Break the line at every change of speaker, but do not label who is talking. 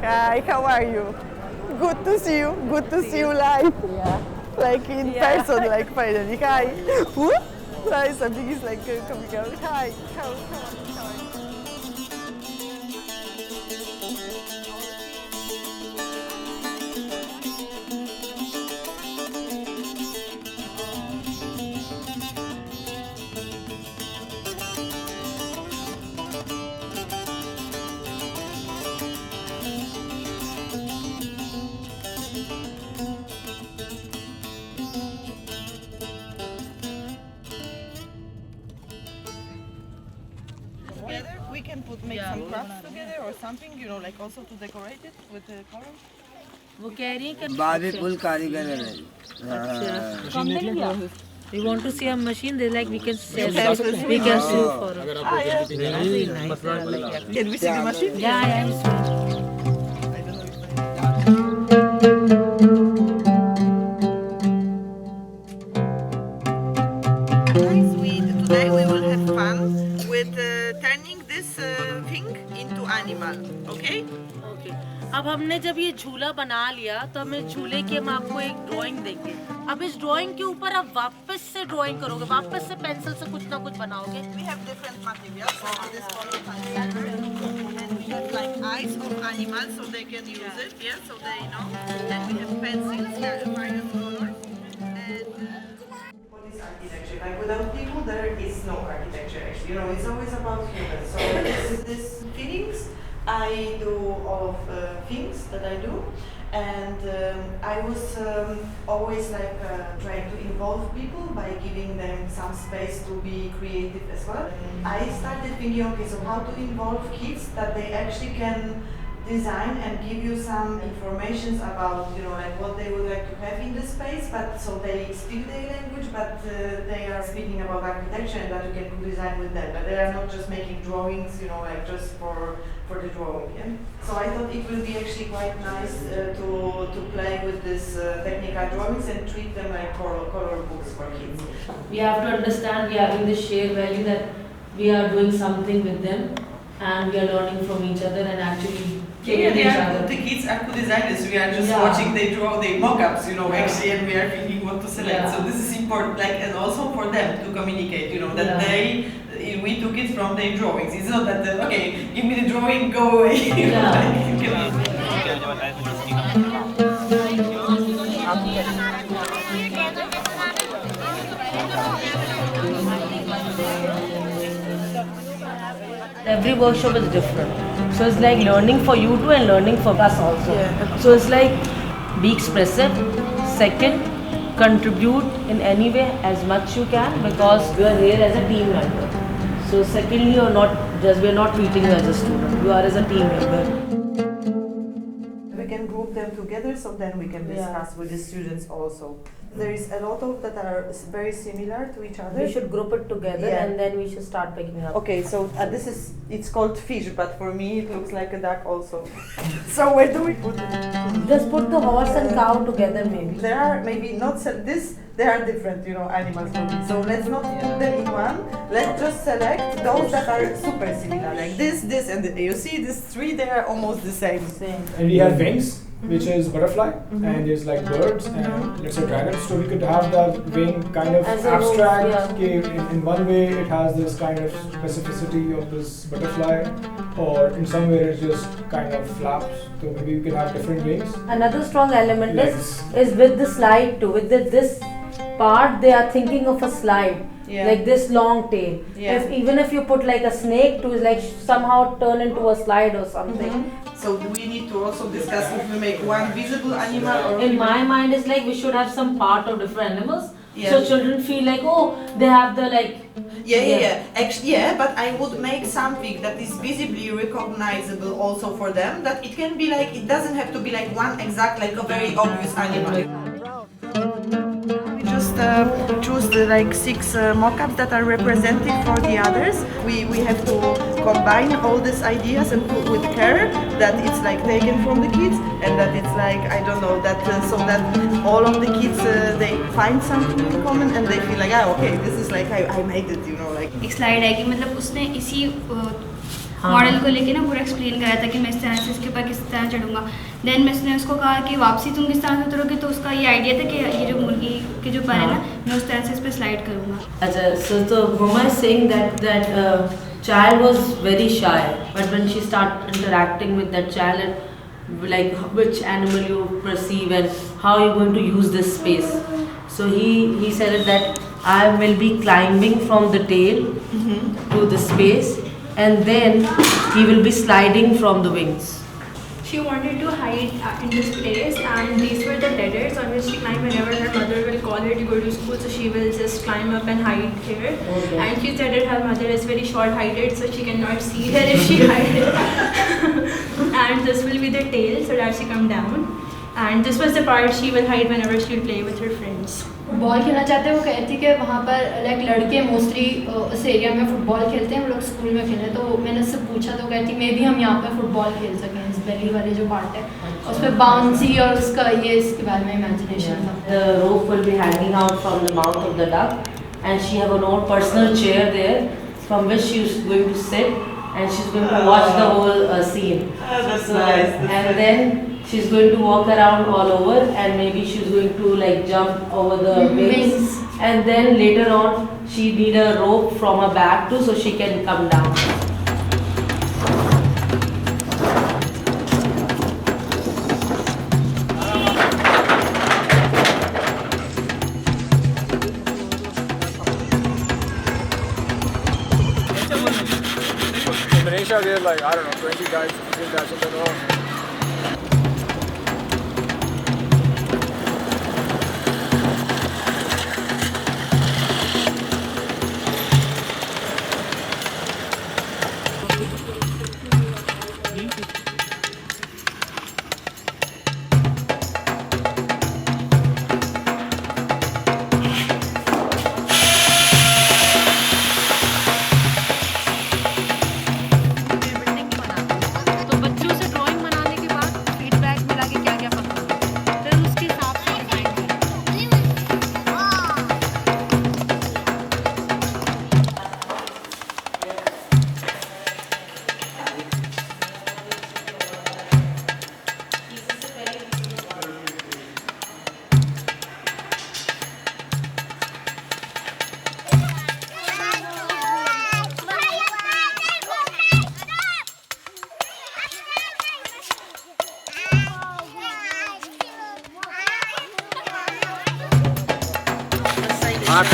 hi, how are you? Good to see you. Good to see you live.
Yeah.
Like in person, like finally. Hi. Whoop. Hi, something is like coming out. Hi. How are you? Together, we can make some crafts together or something, you know, like also to decorate it with the colors.
वो कह रही है कि
बाबी कुल कारीगर है जी।
अच्छा कम मिल गया We want to see a machine. They like we can sell. We can sue for it.
Very nice. Can we see the machine?
Yeah.
Guys, today we will have fun with turning this thing into animal. Okay?
Okay. अब हमने जब ये झूला बना लिया तो हमें झूले की हम आपको एक ड्राइंग देंगे. अब इस ड्राइंग के ऊपर आप वापस से ड्राइंग करोगे, वापस से पेंसिल से कुछ ना कुछ बनाओगे.
We have different materials. So this color and we have like eyes of animals so they can use it. Yeah, so they know. And we have pencils, yeah, various colors. And what is architecture? Like without people, there is no architecture. Actually, you know, it's always about humans. So this feelings. I do all of things that I do, and I was always like trying to involve people by giving them some space to be creative as well. I started thinking, okay, so how to involve kids that they actually can design and give you some information about, you know, like what they would like to have in the space, but so they speak their language, but they are speaking about architecture and that you can design with them, but they are not just making drawings, you know, like just for the drawing. Yeah? So I thought it will be actually quite nice to play with this technical drawings and treat them like color books for kids.
We have to understand we are having this shared value that we are doing something with them and we are learning from each other and actually
The kids are good designers. We are just watching they draw their mock-ups, you know, actually, and we are thinking what to select. So this is important, like, and also for them to communicate, you know, that we took it from their drawings. It's not that okay, give me the drawing, go away.
Every workshop is different. So it's like learning for you too and learning for us also. So it's like be expressive. Second, contribute in any way as much you can because you are here as a team member. So secondly, we are not treating you as a student. You are as a team member.
We can group them together so then we can discuss with the students also. There is a lot of that are very similar to each other.
We should group it together and then we should start picking up.
Okay, so it's called fish, but for me it looks like a duck also. So where do we put it?
Just put the horse and cow together maybe.
There are maybe not they are different, you know, animals for me. So let's not put them in one. Let's just select those that are super similar, like this, and you see these three. They are almost the same.
And we have wings, which is butterfly, and there's like birds and let's say dragons. So we could have that wing kind of
As a
abstract.
rose,
Okay, in one way it has this kind of specificity of this butterfly, or in some way it just kind of flaps. So maybe we can have different wings.
Another strong element
Legs.
is with the slide too. With this part, they are thinking of a slide. Like this long tail. Even if you put like a snake to like somehow turn into a slide or something.
So we need to also discuss if we make one visible animal or...
In my mind, it's like we should have some part of different animals. So children feel like, oh, they have the like...
Actually, but I would make something that is visibly recognizable also for them. That it can be like, it doesn't have to be like one exact, like a very obvious animal. We just choose the like 6 mock-ups that are representative for the others. We have to combine all these ideas and put with care that it's like taken from the kids and that it's like, I don't know, that so that all of the kids they find something in common and they feel like, okay, this is like I made it, you know, like.
एक slide है कि मतलब उसने इसी model को लेके ना पूरा एक्सप्लेन कराया था कि मैं इस तरह से इसके ऊपर किस तरह चढ़ूँगा। देन मैंने उसको कहा कि वापसी तुम किस तरह से उतरोगे, तो उसका ये आइडिया था कि ये जो मुर्गी के जो पर है ना, मैं उस तरह से इस पर स्लाइड करूँगा।
अच्छा, so the Mama is saying that child was very shy, but when she started interacting with that child and like which animal you perceive and how you're going to use this space, so he said that I will be climbing from the tail to the space, and then he will be sliding from the wings.
She wanted to hide in this place, and these were the ladders on which she climbed whenever her mother will call her to go to school, so she will just climb up and hide here.
Okay.
And she said that her mother is very short-heighted, so she cannot see her if she hides. And this will be the tail, so that she come down. And this was the part she will hide whenever she will play with her friends.
Football खेलना चाहते हैं। वो कहती कि वहाँ पर like लड़के mostly उस एरिया में फ़ुटबॉल खेलते हैं, वो लोग स्कूल में खेले। तो मैंने उससे पूछा तो कहती मे भी हम यहाँ पर फुटबॉल खेल सकें, इस बेली वाले जो पार्ट है उस पर बाउंसी और उसका ये इसके बारे में इमेजिनेशन था।
The rope will be hanging out from the mouth of the duck, and she have her own personal chair there from which she is going to sit, and she's going to watch the whole scene.
That's
So,
nice.
and then she's going to walk around all over, and maybe she's going to like jump over the wings. And then later on she need a rope from her back too, so she can come down.
Indonesia, they have like, I don't know, 20 guys, 15 guys in the row.
तो बच्चों से drawing बनाने के बाद feedback मिला कि क्या क्या पसंद है, फिर उसके हिसाब से डिजाइन करें।
हाँ,